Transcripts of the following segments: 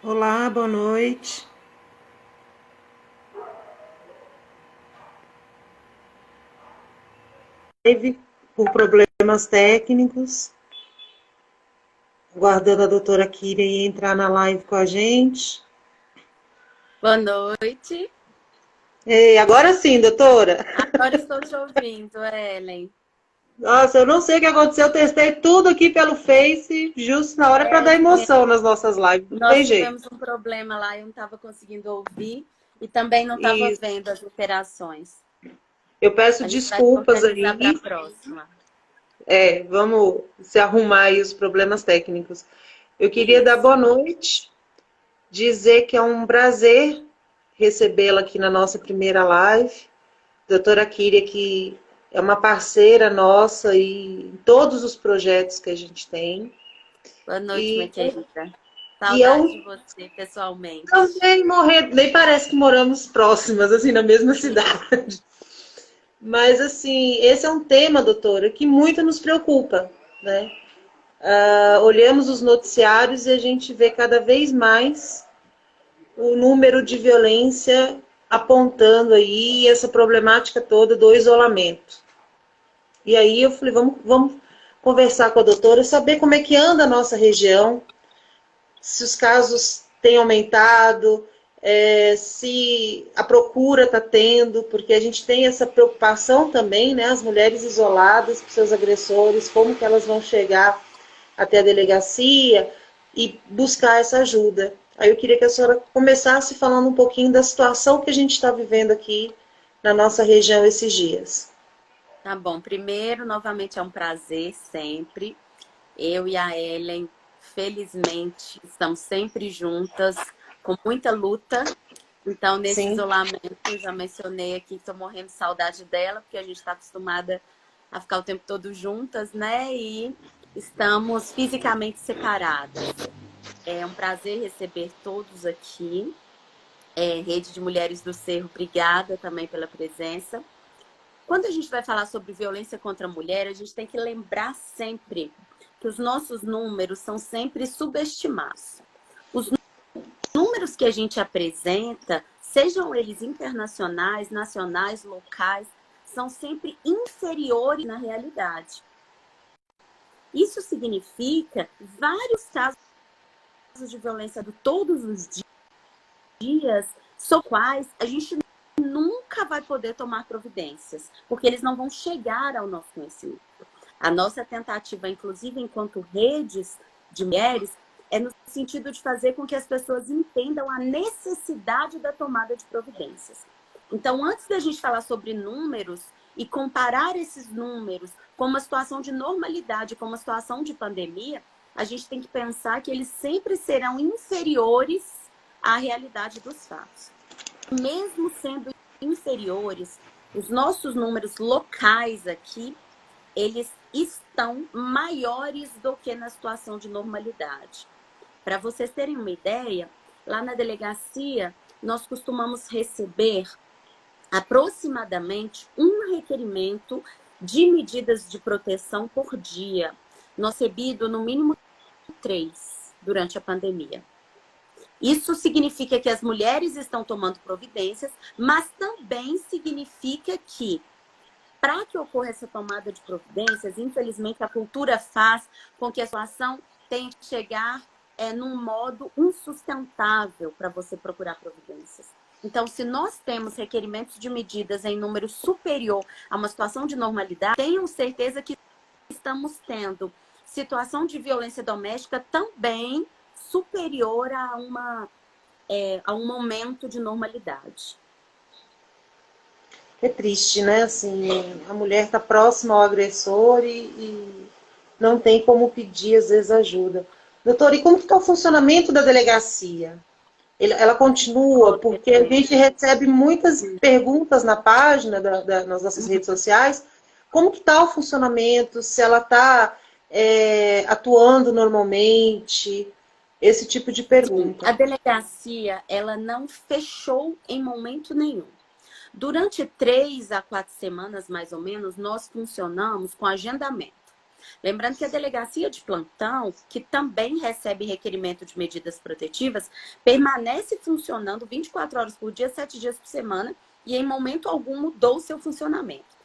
Olá, boa noite. Live por problemas técnicos, aguardando a doutora Kíria entrar na live com a gente. Boa noite. Ei, agora sim, doutora. Agora estou te ouvindo, Ellen. Nossa, eu não sei o que aconteceu, eu testei tudo aqui pelo Face, justo na hora para dar emoção nas nossas lives, não Nós tem jeito. tivemos um problema lá, eu não estava conseguindo ouvir e também não estava Isso. vendo as interações. Eu peço A gente vai se desculpas organizar para a aí. próxima. Vamos se arrumar aí os problemas técnicos. Eu queria dar Isso. boa noite, dizer que é um prazer recebê-la aqui na nossa primeira live. Doutora Kíria, que é uma parceira nossa e em todos os projetos que a gente tem. Boa noite, minha E, querida. e é Saudade de um você pessoalmente. também morrer, nem parece que moramos próximas, assim, na mesma cidade. Mas, assim, esse é um tema, doutora, que muito nos preocupa, né? Olhamos os noticiários e a gente vê cada vez mais o número de violência apontando aí essa problemática toda do isolamento. E aí eu falei, vamos conversar com a doutora, saber como é que anda a nossa região, se os casos têm aumentado, se a procura está tendo, porque a gente tem essa preocupação também, né? As mulheres isoladas com seus agressores, como que elas vão chegar até a delegacia e buscar essa ajuda. Aí eu queria que a senhora começasse falando um pouquinho da situação que a gente está vivendo aqui na nossa região esses dias. Tá bom. Primeiro, novamente é um prazer sempre. Eu e a Ellen, felizmente, estamos sempre juntas, com muita luta. Então, nesse Sim. isolamento, eu já mencionei aqui que estou morrendo de saudade dela, porque a gente está acostumada a ficar o tempo todo juntas, né? E estamos fisicamente separadas. É um prazer receber todos aqui. Rede de Mulheres do Cerro, obrigada também pela presença. Quando a gente vai falar sobre violência contra a mulher, a gente tem que lembrar sempre que os nossos números são sempre subestimados. Os números que a gente apresenta, sejam eles internacionais, nacionais, locais, são sempre inferiores na realidade. Isso significa vários casos de violência de todos os dias, sobre quais a gente nunca vai poder tomar providências, porque eles não vão chegar ao nosso conhecimento. A nossa tentativa, inclusive enquanto redes de mulheres, é no sentido de fazer com que as pessoas entendam a necessidade da tomada de providências. Então, antes da gente falar sobre números e comparar esses números com uma situação de normalidade, com uma situação de pandemia, a gente tem que pensar que eles sempre serão inferiores à realidade dos fatos. Mesmo sendo inferiores, os nossos números locais aqui, eles estão maiores do que na situação de normalidade. Para vocês terem uma ideia, lá na delegacia, nós costumamos receber aproximadamente um requerimento de medidas de proteção por dia. Nós recebido no mínimo 3 durante a pandemia. Isso significa que as mulheres estão tomando providências, mas também significa que, para que ocorra essa tomada de providências, infelizmente a cultura faz com que a situação tenha que chegar num modo insustentável para você procurar providências. Então, se nós temos requerimentos de medidas em número superior a uma situação de normalidade, tenham certeza que estamos tendo situação de violência doméstica também superior a um momento de normalidade. É triste, né? Assim, a mulher está próxima ao agressor e não tem como pedir, às vezes, ajuda. Doutora, e como está o funcionamento da delegacia? Ela continua, Oh, porque a gente perfeito. recebe muitas perguntas na página, nas nossas redes sociais, como que está o funcionamento, se ela está atuando normalmente, esse tipo de Sim, pergunta. a delegacia, ela não fechou em momento nenhum. Durante 3 a 4 semanas, mais ou menos, nós funcionamos com agendamento. Lembrando que a delegacia de plantão, que também recebe requerimento de medidas protetivas, permanece funcionando 24 horas por dia, 7 dias por semana, e em momento algum mudou o seu funcionamento.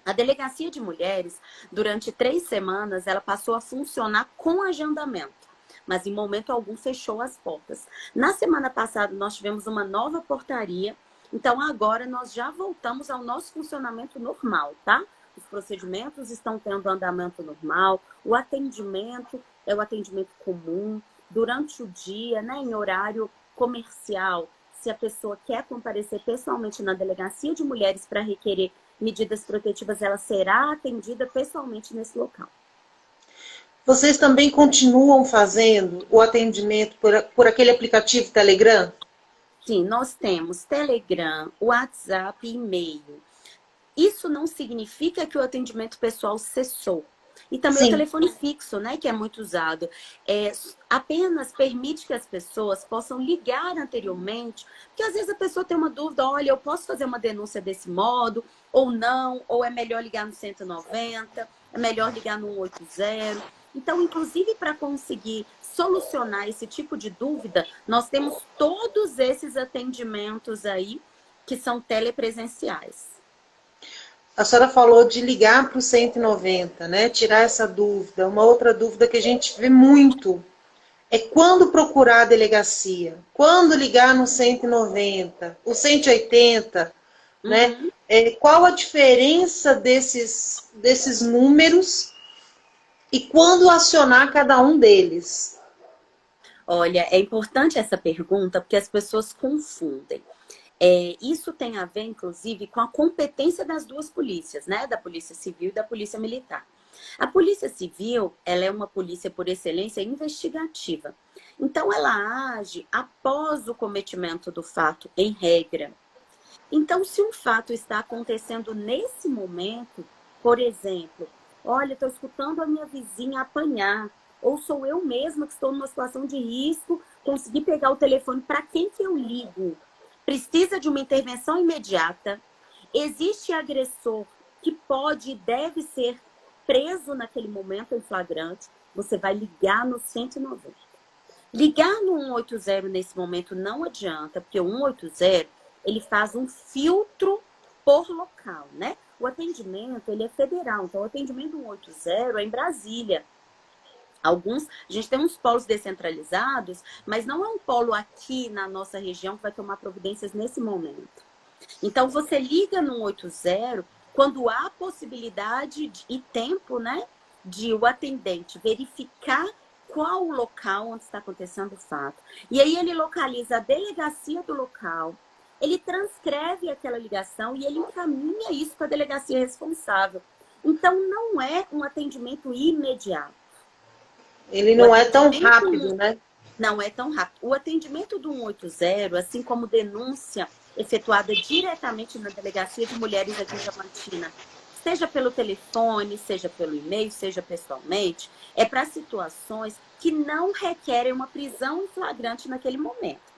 A delegacia de mulheres, durante 3 semanas, ela passou a funcionar com agendamento, mas em momento algum fechou as portas. Na semana passada, nós tivemos uma nova portaria, então agora nós já voltamos ao nosso funcionamento normal, tá? Os procedimentos estão tendo andamento normal, o atendimento é o atendimento comum, durante o dia, né, em horário comercial, se a pessoa quer comparecer pessoalmente na delegacia de mulheres para requerer medidas protetivas, ela será atendida pessoalmente nesse local. Vocês também continuam fazendo o atendimento por aquele aplicativo Telegram? Sim, nós temos Telegram, WhatsApp e e-mail. Isso não significa que o atendimento pessoal cessou. E também o telefone fixo, né, que é muito usado. Apenas permite que as pessoas possam ligar anteriormente, porque às vezes a pessoa tem uma dúvida, olha, eu posso fazer uma denúncia desse modo, ou não, ou é melhor ligar no 190, é melhor ligar no 180. Então, inclusive, para conseguir solucionar esse tipo de dúvida, nós temos todos esses atendimentos aí que são telepresenciais. A senhora falou de ligar para o 190, né? Tirar essa dúvida. Uma outra dúvida que a gente vê muito é quando procurar a delegacia, quando ligar no 190, o 180, né? Qual a diferença desses números e quando acionar cada um deles? Olha, é importante essa pergunta porque as pessoas confundem. Isso tem a ver, inclusive, com a competência das duas polícias, né? Da Polícia Civil e da Polícia Militar. A Polícia Civil, ela é uma polícia por excelência investigativa. Então, ela age após o cometimento do fato, em regra. Então, se um fato está acontecendo nesse momento, por exemplo, olha, estou escutando a minha vizinha apanhar, ou sou eu mesma que estou numa situação de risco, consegui pegar o telefone, para quem que eu ligo? Precisa de uma intervenção imediata, existe agressor que pode e deve ser preso naquele momento em flagrante, você vai ligar no 190. Ligar no 180 nesse momento não adianta, porque o 180 ele faz um filtro por local, né? O atendimento ele é federal, então o atendimento 180 é em Brasília. A gente tem uns polos descentralizados, mas não é um polo aqui na nossa região que vai tomar providências nesse momento. Então, você liga no 180 quando há possibilidade e tempo, né, de o atendente verificar qual o local onde está acontecendo o fato. E aí ele localiza a delegacia do local, ele transcreve aquela ligação e ele encaminha isso para a delegacia responsável. Então, não é um atendimento imediato. Ele não é tão rápido, né? Não é tão rápido. O atendimento do 180, assim como denúncia efetuada diretamente na Delegacia de Mulheres aqui em Diamantina, seja pelo telefone, seja pelo e-mail, seja pessoalmente, é para situações que não requerem uma prisão em flagrante naquele momento.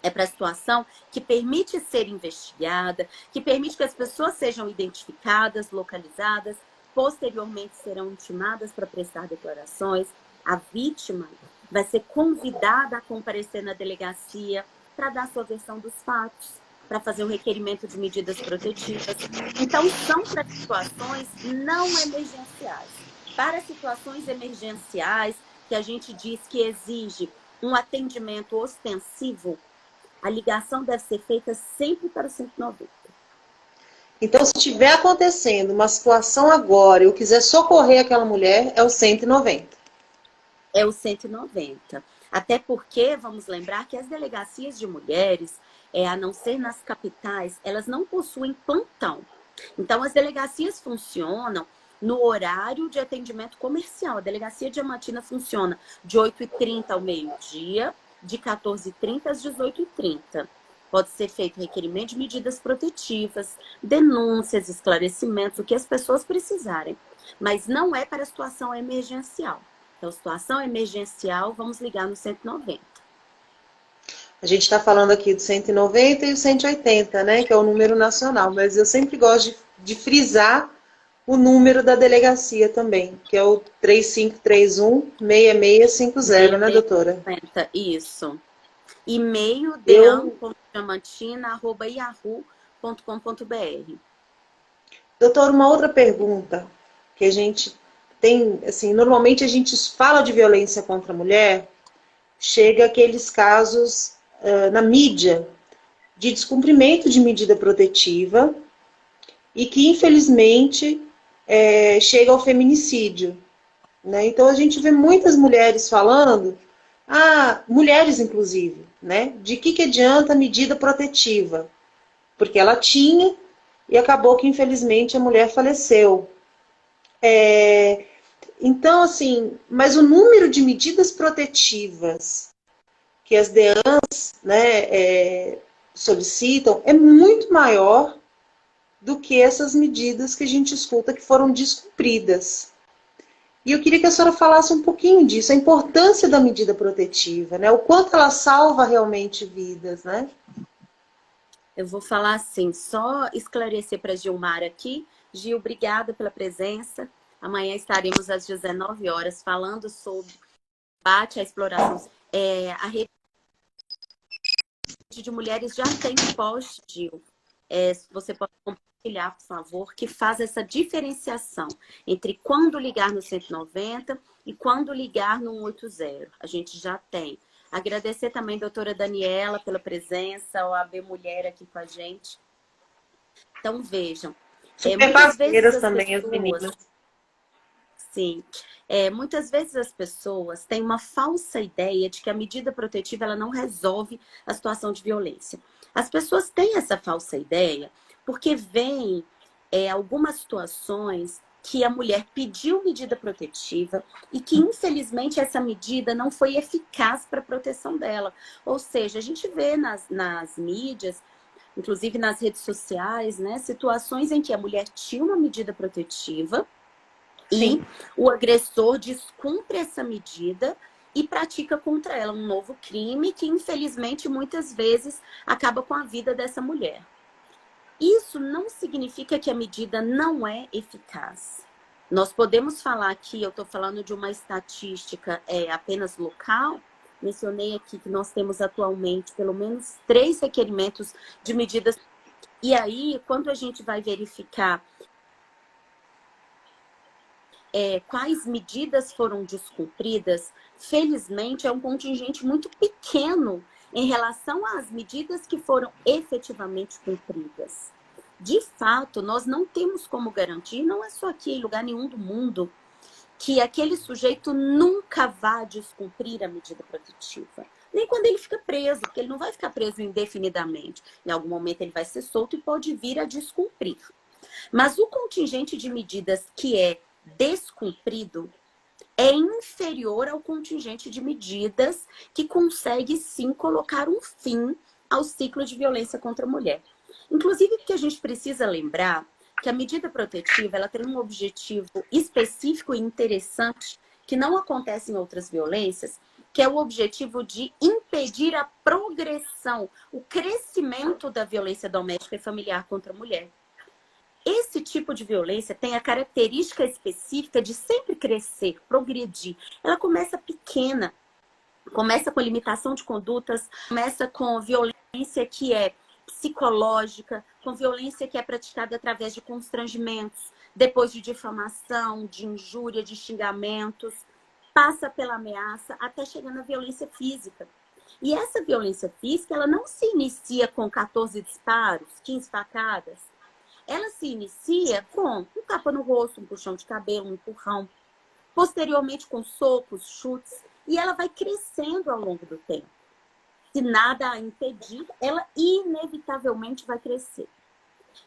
É para a situação que permite ser investigada, que permite que as pessoas sejam identificadas, localizadas, posteriormente serão intimadas para prestar declarações. A vítima vai ser convidada a comparecer na delegacia para dar sua versão dos fatos, para fazer o requerimento de medidas protetivas. Então, são para situações não emergenciais. Para situações emergenciais, que a gente diz que exige um atendimento ostensivo, a ligação deve ser feita sempre para o 190. Então, se estiver acontecendo uma situação agora e eu quiser socorrer aquela mulher, é o 190. É o 190. Até porque, vamos lembrar que as delegacias de mulheres, a não ser nas capitais, elas não possuem plantão. Então, as delegacias funcionam no horário de atendimento comercial. A delegacia Diamantina funciona de 8h30 ao meio-dia, de 14h30 às 18h30. Pode ser feito requerimento de medidas protetivas, denúncias, esclarecimentos, o que as pessoas precisarem. Mas não é para situação emergencial. Então, situação emergencial, vamos ligar no 190. A gente está falando aqui do 190 e o 180, né? Que é o número nacional. Mas eu sempre gosto de frisar o número da delegacia também, que é o 3531-6650, né, doutora? 6650, isso. E-mail Eu, dean.diamantina@yahoo.com.br. doutora, uma outra pergunta que a gente tem, assim, normalmente a gente fala de violência contra a mulher, chega aqueles casos na mídia de descumprimento de medida protetiva e que, infelizmente, chega ao feminicídio, né? Então, a gente vê muitas mulheres falando, mulheres inclusive, né? De que adianta a medida protetiva? Porque ela tinha e acabou que, infelizmente, a mulher faleceu. Então, assim, mas o número de medidas protetivas que as DEANs, né, solicitam é muito maior do que essas medidas que a gente escuta que foram descumpridas. E eu queria que a senhora falasse um pouquinho disso, a importância da medida protetiva, né? O quanto ela salva realmente vidas, né? Eu vou falar assim, só esclarecer para Gilmar aqui. Gil, obrigada pela presença. Amanhã estaremos às 19 horas falando sobre combate à exploração. A rede de mulheres já tem um post, Gil. Você pode compartilhar, por favor, que faz essa diferenciação entre quando ligar no 190 e quando ligar no 180. A gente já tem. Agradecer também a doutora Daniela pela presença, a OAB Mulher aqui com a gente. Então, vejam. Super Muitas vezes parceiras as também, as pessoas... meninas. Sim. Muitas vezes as pessoas têm uma falsa ideia de que a medida protetiva ela não resolve a situação de violência. As pessoas têm essa falsa ideia porque veem algumas situações que a mulher pediu medida protetiva e que, infelizmente, essa medida não foi eficaz para a proteção dela. Ou seja, a gente vê nas mídias, inclusive nas redes sociais, né, situações em que a mulher tinha uma medida protetiva Sim. e o agressor descumpre essa medida e pratica contra ela um novo crime que, infelizmente, muitas vezes acaba com a vida dessa mulher. Isso não significa que a medida não é eficaz. Nós podemos falar aqui, eu estou falando de uma estatística apenas local, mencionei aqui que nós temos atualmente pelo menos 3 requerimentos de medidas. E aí, quando a gente vai verificar quais medidas foram descumpridas, felizmente é um contingente muito pequeno em relação às medidas que foram efetivamente cumpridas. De fato, nós não temos como garantir, não é só aqui em lugar nenhum do mundo, que aquele sujeito nunca vá descumprir a medida protetiva. Nem quando ele fica preso, porque ele não vai ficar preso indefinidamente. Em algum momento ele vai ser solto e pode vir a descumprir. Mas o contingente de medidas que é descumprido é inferior ao contingente de medidas que consegue sim colocar um fim ao ciclo de violência contra a mulher. Inclusive porque a gente precisa lembrar que a medida protetiva ela tem um objetivo específico e interessante que não acontece em outras violências, que é o objetivo de impedir a progressão, o crescimento da violência doméstica e familiar contra a mulher. Esse tipo de violência tem a característica específica de sempre crescer, progredir. Ela começa pequena, começa com limitação de condutas, começa com violência que é psicológica, com violência que é praticada através de constrangimentos, depois de difamação, de injúria, de xingamentos, passa pela ameaça até chegar na violência física. E essa violência física, ela não se inicia com 14 disparos, 15 facadas. Ela se inicia com um tapa no rosto, um puxão de cabelo, um empurrão. Posteriormente com socos, chutes. E ela vai crescendo ao longo do tempo. Se nada a impedir, ela inevitavelmente vai crescer.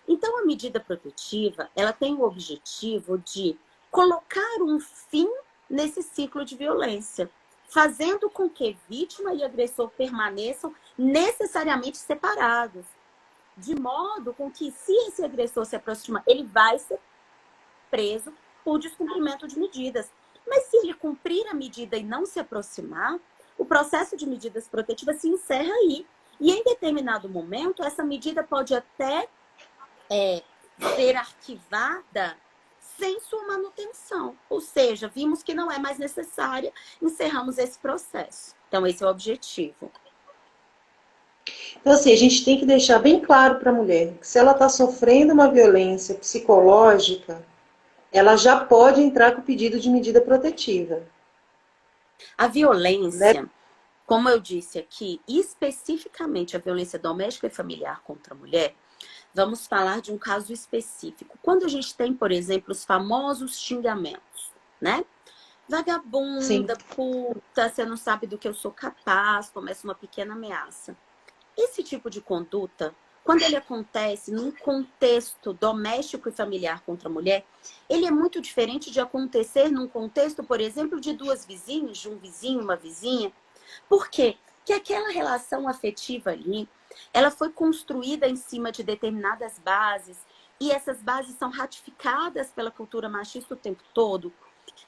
Então, a medida protetiva, ela tem o objetivo de colocar um fim nesse ciclo de violência, fazendo com que vítima e agressor permaneçam necessariamente separados. De modo com que, se esse agressor se aproximar, ele vai ser preso por descumprimento de medidas. Mas se ele cumprir a medida e não se aproximar, o processo de medidas protetivas se encerra aí. E em determinado momento, essa medida pode até ser arquivada sem sua manutenção. Ou seja, vimos que não é mais necessária, encerramos esse processo. Então, esse é o objetivo. Então, assim, a gente tem que deixar bem claro para a mulher que se ela está sofrendo uma violência psicológica, ela já pode entrar com o pedido de medida protetiva. A Né? violência, como eu disse aqui, especificamente a violência doméstica e familiar contra a mulher, vamos falar de um caso específico. Quando a gente tem, por exemplo, os famosos xingamentos, né? Sim. Vagabunda, puta, você não sabe do que eu sou capaz, começa uma pequena ameaça. Esse tipo de conduta, quando ele acontece num contexto doméstico e familiar contra a mulher, ele é muito diferente de acontecer num contexto, por exemplo, de duas vizinhas, de um vizinho, uma vizinha. Por quê? Porque aquela relação afetiva ali, ela foi construída em cima de determinadas bases, e essas bases são ratificadas pela cultura machista o tempo todo,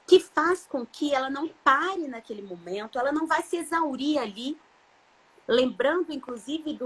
que faz com que ela não pare naquele momento, ela não vai se exaurir ali. Lembrando, inclusive,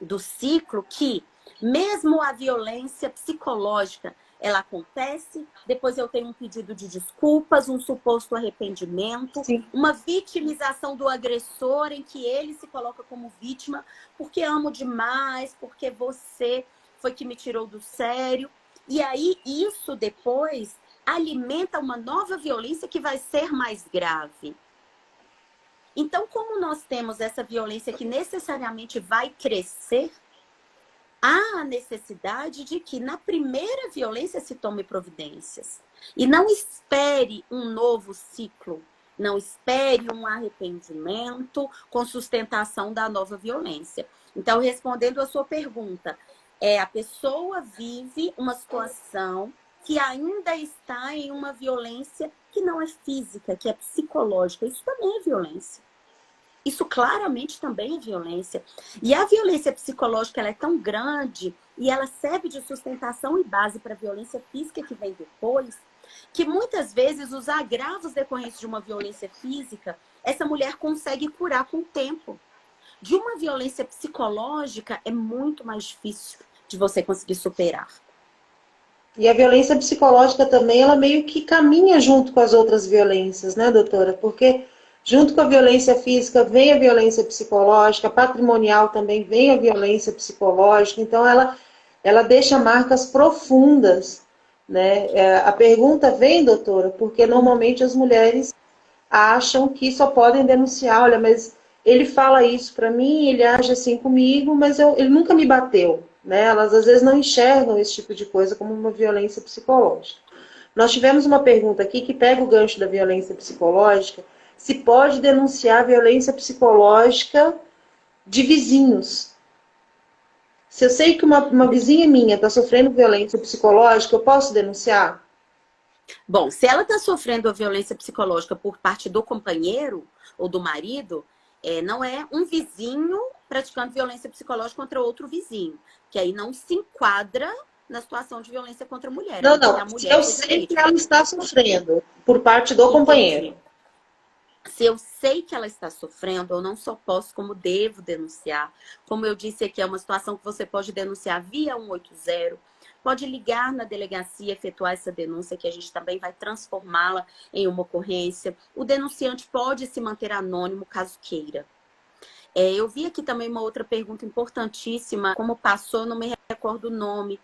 do ciclo que, mesmo a violência psicológica, ela acontece, depois eu tenho um pedido de desculpas, um suposto arrependimento, Sim. uma vitimização do agressor em que ele se coloca como vítima, porque amo demais, porque você foi que me tirou do sério. E aí, isso depois alimenta uma nova violência que vai ser mais grave. Então, como nós temos essa violência que necessariamente vai crescer, há a necessidade de que na primeira violência se tome providências. E não espere um novo ciclo, não espere um arrependimento com sustentação da nova violência. Então, respondendo a sua pergunta, a pessoa vive uma situação que ainda está em uma violência que não é física, que é psicológica. Isso também é violência. Isso claramente também é violência. E a violência psicológica ela é tão grande e ela serve de sustentação e base para a violência física que vem depois, que muitas vezes os agravos decorrentes de uma violência física, essa mulher consegue curar com o tempo. De uma violência psicológica é muito mais difícil de você conseguir superar. E a violência psicológica também, ela meio que caminha junto com as outras violências, né, doutora? Porque junto com a violência física vem a violência psicológica, patrimonial também vem a violência psicológica, então ela deixa marcas profundas, né? A pergunta vem, doutora, porque normalmente as mulheres acham que só podem denunciar, olha, mas ele fala isso para mim, ele age assim comigo, mas ele nunca me bateu, né? Elas às vezes não enxergam esse tipo de coisa como uma violência psicológica. Nós tivemos uma pergunta aqui que pega o gancho da violência psicológica, se pode denunciar violência psicológica de vizinhos. Se eu sei que uma vizinha minha está sofrendo violência psicológica, eu posso denunciar? Bom, se ela está sofrendo a violência psicológica por parte do companheiro ou do marido, não é um vizinho praticando violência psicológica contra outro vizinho, que aí não se enquadra na situação de violência contra a mulher. Não, Aí a não. Se mulher eu foi sei que vítima. ela está sofrendo por parte do companheiro. Entendi. Se eu sei que ela está sofrendo, eu não só posso, como devo denunciar. Como eu disse aqui, é uma situação que você pode denunciar via 180, pode ligar na delegacia, efetuar essa denúncia, que a gente também vai transformá-la em uma ocorrência. O denunciante pode se manter anônimo, caso queira. Eu vi aqui também uma outra pergunta importantíssima, como passou, eu não me recordo o nome,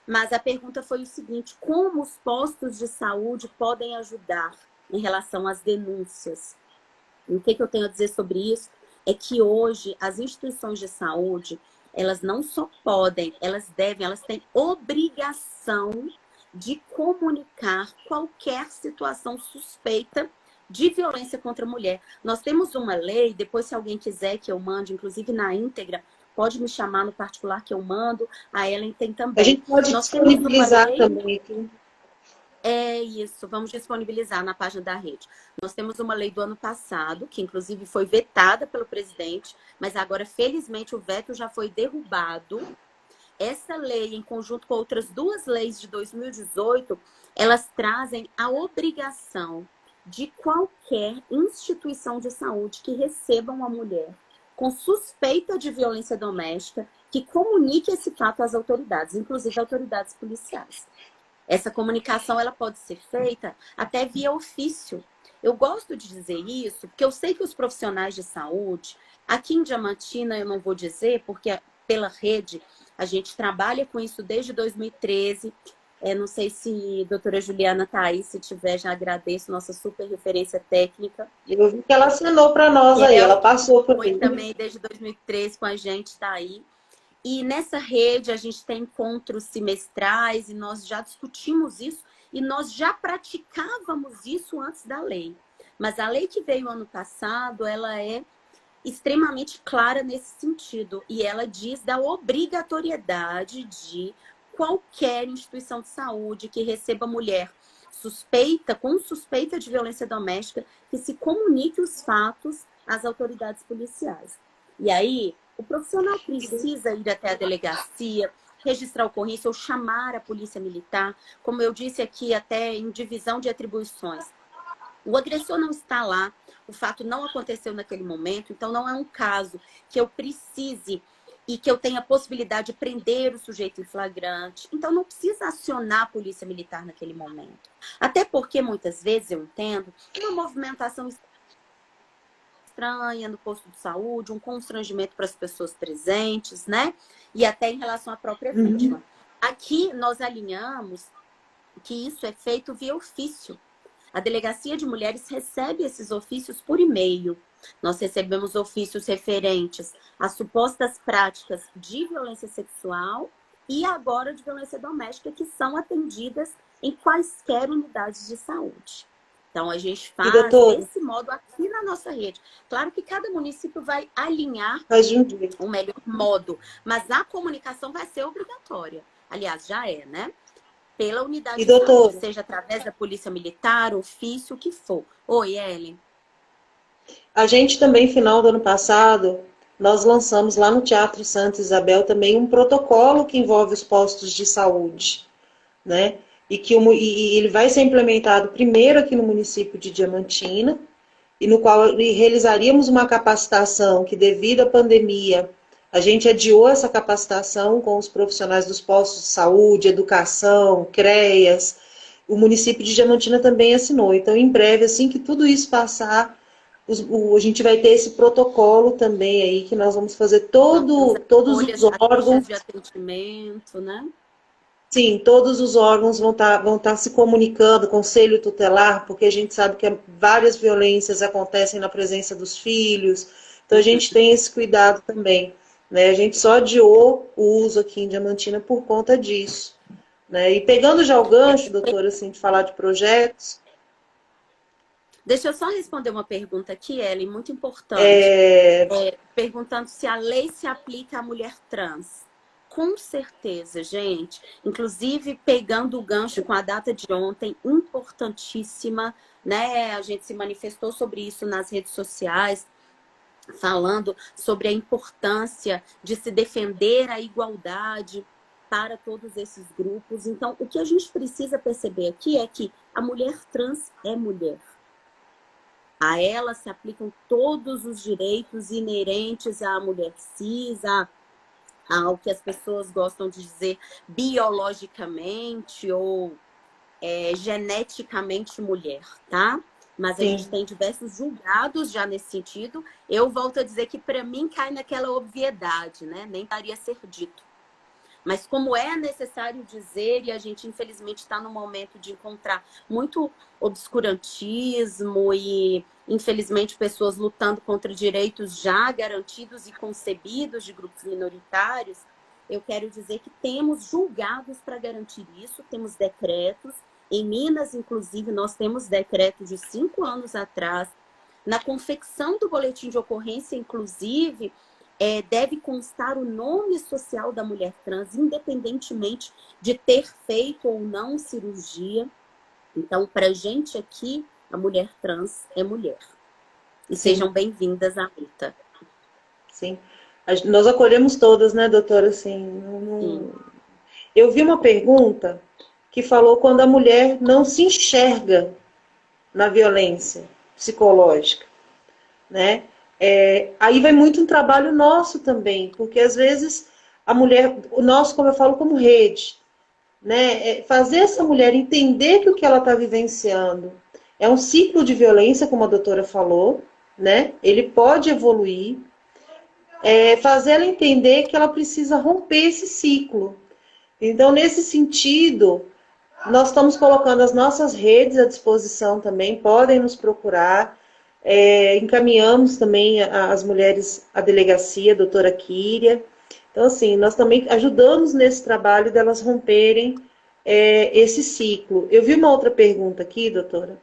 mas a pergunta foi o seguinte: como os postos de saúde podem ajudar em relação às denúncias? E o que eu tenho a dizer sobre isso é que hoje as instituições de saúde, elas não só podem, elas devem, elas têm obrigação de comunicar qualquer situação suspeita de violência contra a mulher. Nós temos uma lei, depois se alguém quiser que eu mande, inclusive na íntegra, pode me chamar no particular que eu mando, a Ellen tem também. A gente pode Nós temos uma disponibilizar lei... também aqui. É isso, vamos disponibilizar na página da rede. Nós temos uma lei do ano passado, que inclusive foi vetada pelo presidente, mas agora, felizmente, o veto já foi derrubado. Essa lei, em conjunto com outras duas leis de 2018, elas trazem a obrigação de qualquer instituição de saúde que receba uma mulher com suspeita de violência doméstica, que comunique esse fato às autoridades, inclusive autoridades policiais. Essa comunicação ela pode ser feita até via ofício. Eu gosto de dizer isso porque eu sei que os profissionais de saúde, aqui em Diamantina eu não vou dizer, porque pela rede a gente trabalha com isso desde 2013. Não sei se a doutora Juliana está aí, se tiver, já agradeço, nossa super referência técnica. Eu vi que ela assinou para nós aí, ela passou por Foi mim. também desde 2013 com a gente, está aí. E nessa rede a gente tem encontros semestrais e nós já discutimos isso e nós já praticávamos isso antes da lei. Mas a lei que veio ano passado, ela é extremamente clara nesse sentido e ela diz da obrigatoriedade de qualquer instituição de saúde que receba mulher com suspeita de violência doméstica que se comunique os fatos às autoridades policiais. E aí, o profissional precisa ir até a delegacia, registrar a ocorrência ou chamar a polícia militar, como eu disse aqui, até em divisão de atribuições. O agressor não está lá, o fato não aconteceu naquele momento, então não é um caso que eu precise e que eu tenha a possibilidade de prender o sujeito em flagrante. Então não precisa acionar a polícia militar naquele momento. Até porque muitas vezes eu entendo uma movimentação estranha no posto de saúde, um constrangimento para as pessoas presentes, né? E até em relação à própria vítima. Aqui nós alinhamos que isso é feito via ofício. A Delegacia de Mulheres recebe esses ofícios por e-mail. Nós recebemos ofícios referentes a supostas práticas de violência sexual e agora de violência doméstica que são atendidas em quaisquer unidades de saúde. Então, a gente faz desse modo aqui na nossa rede. Claro que cada município vai alinhar o melhor modo, mas a comunicação vai ser obrigatória. Aliás, já é, né? Pela unidade de saúde, seja através da polícia militar, ofício, o que for. Oi, Ellen. A gente também, final do ano passado, nós lançamos lá no Teatro Santa Isabel também um protocolo que envolve os postos de saúde, né? E ele vai ser implementado primeiro aqui no município de Diamantina, e no qual realizaríamos uma capacitação que, devido à pandemia, a gente adiou essa capacitação com os profissionais dos postos de saúde, educação, CREAS. O município de Diamantina também assinou. Então, em breve, assim que tudo isso passar, a gente vai ter esse protocolo também aí, que nós vamos fazer todos os órgãos de atendimento, né? Sim, todos os órgãos vão tá se comunicando, conselho tutelar, porque a gente sabe que várias violências acontecem na presença dos filhos, então a gente tem esse cuidado também, né? A gente só adiou o uso aqui em Diamantina por conta disso, né? E pegando já o gancho, doutora, assim, de falar de projetos... Deixa eu só responder uma pergunta aqui, Ellen, muito importante. Perguntando se a lei se aplica à mulher trans. Com certeza, gente. Inclusive, pegando o gancho com a data de ontem, importantíssima, né? A gente se manifestou sobre isso nas redes sociais, falando sobre a importância de se defender a igualdade para todos esses grupos. Então, o que a gente precisa perceber aqui é que a mulher trans é mulher. A ela se aplicam todos os direitos inerentes à mulher cis, ao que as pessoas gostam de dizer biologicamente ou geneticamente mulher, tá? Mas a gente tem diversos julgados já nesse sentido. Eu volto a dizer que para mim cai naquela obviedade, né? Nem daria ser dito. Mas como é necessário dizer, e a gente infelizmente está no momento de encontrar muito obscurantismo e infelizmente pessoas lutando contra direitos já garantidos e concebidos de grupos minoritários, eu quero dizer que temos julgados para garantir isso, temos decretos. Em Minas, inclusive, nós temos decretos de 5 anos atrás. Na confecção do boletim de ocorrência, inclusive, deve constar o nome social da mulher trans, independentemente de ter feito ou não cirurgia. Então, para a gente aqui, a mulher trans é mulher. E sejam bem-vindas à luta. Sim. Nós acolhemos todas, né, doutora? Assim, Sim. Eu vi uma pergunta que falou quando a mulher não se enxerga na violência psicológica, né? Aí vai muito um trabalho nosso também, porque às vezes a mulher, o nosso, como eu falo, como rede, né? Fazer essa mulher entender que o que ela está vivenciando é um ciclo de violência, como a doutora falou, né? Ele pode evoluir, fazer ela entender que ela precisa romper esse ciclo. Então, nesse sentido, nós estamos colocando as nossas redes à disposição também, podem nos procurar. Encaminhamos também as mulheres à delegacia, a doutora Kíria. Então, assim, nós também ajudamos nesse trabalho delas romperem esse ciclo. Eu vi uma outra pergunta aqui, doutora,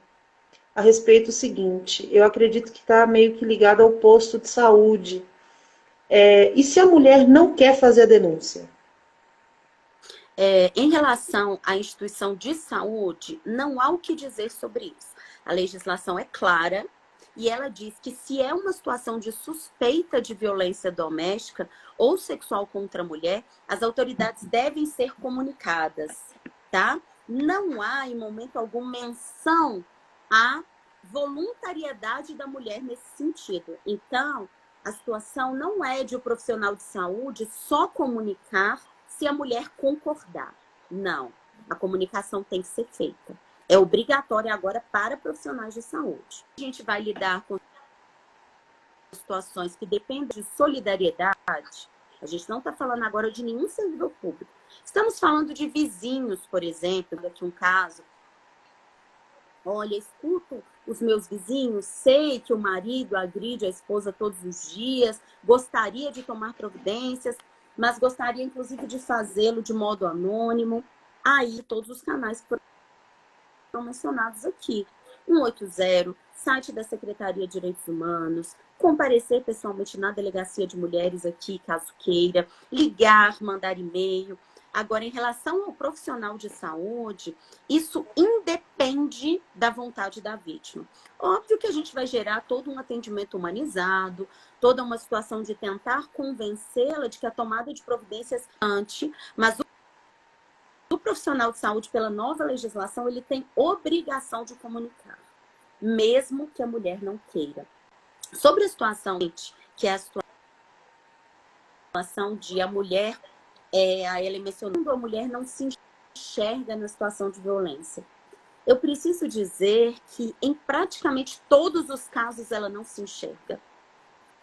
a respeito do seguinte, eu acredito que está meio que ligado ao posto de saúde. E se a mulher não quer fazer a denúncia? Em relação à instituição de saúde, não há o que dizer sobre isso. A legislação é clara e ela diz que se é uma situação de suspeita de violência doméstica ou sexual contra a mulher, as autoridades devem ser comunicadas, tá? Não há, em momento algum, menção à voluntariedade da mulher nesse sentido. Então, a situação não é de o profissional de saúde só comunicar se a mulher concordar. Não. A comunicação tem que ser feita. É obrigatória agora para profissionais de saúde. A gente vai lidar com situações que dependem de solidariedade. A gente não está falando agora de nenhum servidor público. Estamos falando de vizinhos, por exemplo, aqui um caso. Olha, escuto os meus vizinhos, sei que o marido agride a esposa todos os dias, gostaria de tomar providências, mas gostaria, inclusive, de fazê-lo de modo anônimo. Aí, todos os canais que foram mencionados aqui. 180, site da Secretaria de Direitos Humanos, comparecer pessoalmente na Delegacia de Mulheres aqui, caso queira, ligar, mandar e-mail. Agora, em relação ao profissional de saúde, isso independe da vontade da vítima. Óbvio que a gente vai gerar todo um atendimento humanizado, toda uma situação de tentar convencê-la de que a tomada de providências é antes, mas o profissional de saúde, pela nova legislação, ele tem obrigação de comunicar, mesmo que a mulher não queira. Sobre a situação, que é a situação de a mulher, a Ellen mencionou, a mulher não se enxerga na situação de violência. Eu preciso dizer que em praticamente todos os casos ela não se enxerga.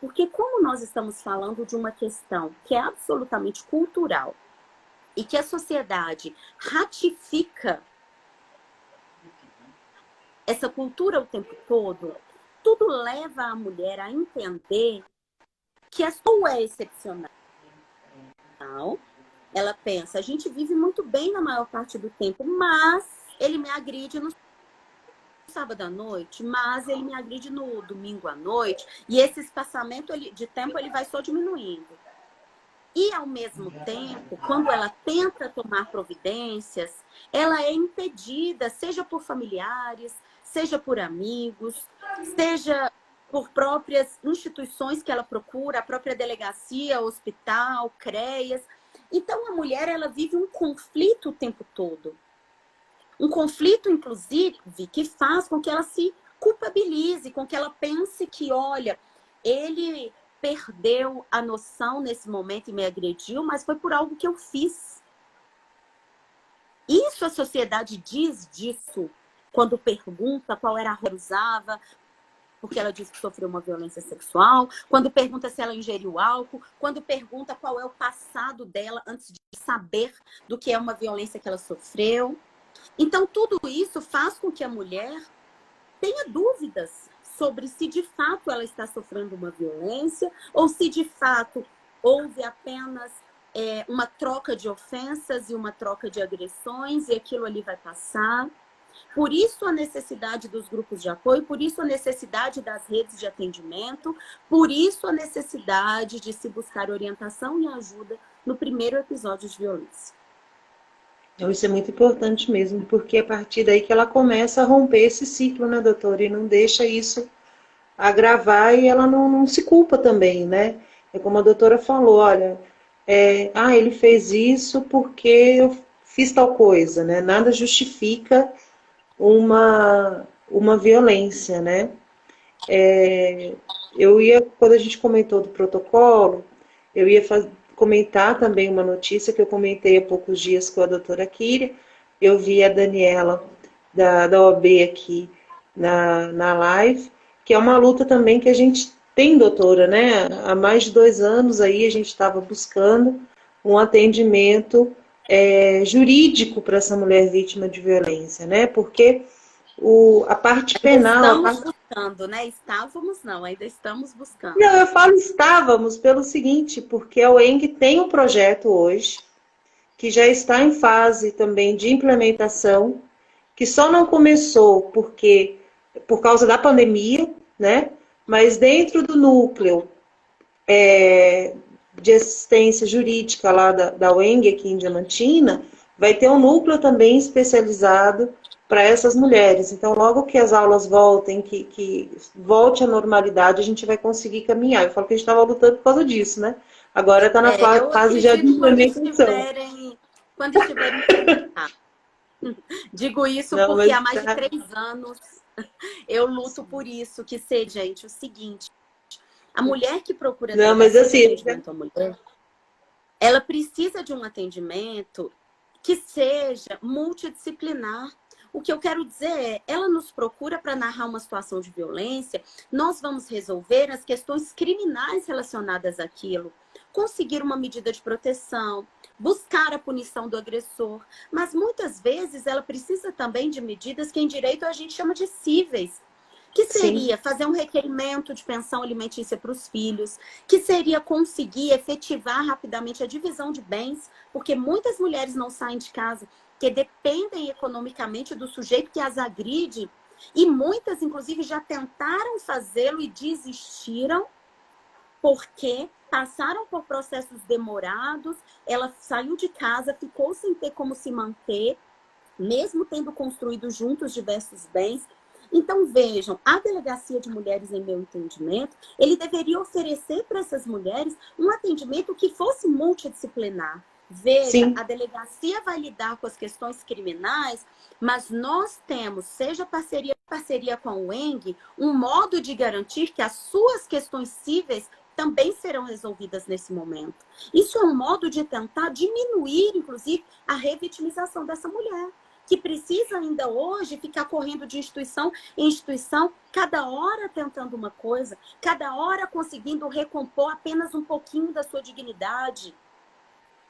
Porque como nós estamos falando de uma questão que é absolutamente cultural e que a sociedade ratifica essa cultura o tempo todo, tudo leva a mulher a entender que a sua é excepcional. Ela pensa, a gente vive muito bem na maior parte do tempo, mas ele me agride no sábado à noite, mas ele me agride no domingo à noite, e esse espaçamento de tempo ele vai só diminuindo. E, ao mesmo tempo, quando ela tenta tomar providências, ela é impedida, seja por familiares, seja por amigos, seja por próprias instituições que ela procura, a própria delegacia, hospital, CREAS. Então, a mulher, ela vive um conflito o tempo todo. Um conflito, inclusive, que faz com que ela se culpabilize, com que ela pense que, olha, ele perdeu a noção nesse momento e me agrediu, mas foi por algo que eu fiz. Isso a sociedade diz disso quando pergunta qual era a roupa que usava, porque ela disse que sofreu uma violência sexual, quando pergunta se ela ingeriu álcool, quando pergunta qual é o passado dela antes de saber do que é uma violência que ela sofreu. Então, tudo isso faz com que a mulher tenha dúvidas sobre se de fato ela está sofrendo uma violência ou se de fato houve apenas uma troca de ofensas e uma troca de agressões e aquilo ali vai passar. Por isso a necessidade dos grupos de apoio, por isso a necessidade das redes de atendimento, por isso a necessidade de se buscar orientação e ajuda no primeiro episódio de violência. Então, isso é muito importante mesmo, porque é a partir daí que ela começa a romper esse ciclo, né, doutora? E não deixa isso agravar e ela não se culpa também, né? É como a doutora falou, olha, ele fez isso porque eu fiz tal coisa, né? Nada justifica uma violência, né? Quando a gente comentou do protocolo, eu ia comentar também uma notícia que eu comentei há poucos dias com a doutora Kíria. Eu vi a Daniela da OAB aqui na live, que é uma luta também que a gente tem, doutora, né? Há mais de 2 anos aí a gente estava buscando um atendimento jurídico para essa mulher vítima de violência, né? Porque a parte penal... Estamos buscando, né? Estávamos não, ainda estamos buscando. Não, eu falo estávamos pelo seguinte, porque a UENG tem um projeto hoje, que já está em fase também de implementação, que só não começou por causa da pandemia, né? Mas dentro do núcleo de assistência jurídica lá da UENG, aqui em Diamantina, vai ter um núcleo também especializado para essas mulheres. Então, logo que as aulas voltem, que volte à normalidade, a gente vai conseguir caminhar. Eu falo que a gente estava lutando por causa disso, né? Agora está na fase já de implementação. Quando estiverem... Digo isso não, porque há mais de 3 anos eu luto por isso, que seja, gente, o seguinte, a mulher que procura atendimento à mulher, ela precisa de um atendimento que seja multidisciplinar. O que eu quero dizer é, ela nos procura para narrar uma situação de violência, nós vamos resolver as questões criminais relacionadas àquilo, conseguir uma medida de proteção, buscar a punição do agressor, mas muitas vezes ela precisa também de medidas que em direito a gente chama de cíveis, que seria fazer um requerimento de pensão alimentícia para os filhos, que seria conseguir efetivar rapidamente a divisão de bens, porque muitas mulheres não saem de casa, que dependem economicamente do sujeito que as agride, e muitas, inclusive, já tentaram fazê-lo e desistiram, porque passaram por processos demorados, ela saiu de casa, ficou sem ter como se manter, mesmo tendo construído juntos diversos bens. Então, vejam, a Delegacia de Mulheres, em meu entendimento, ele deveria oferecer para essas mulheres um atendimento que fosse multidisciplinar. Veja, a delegacia vai lidar com as questões criminais, mas nós temos, seja parceria com a UENG, um modo de garantir que as suas questões cíveis também serão resolvidas nesse momento. Isso é um modo de tentar diminuir, inclusive, a revitimização dessa mulher, que precisa ainda hoje ficar correndo de instituição em instituição, cada hora tentando uma coisa, cada hora conseguindo recompor apenas um pouquinho da sua dignidade.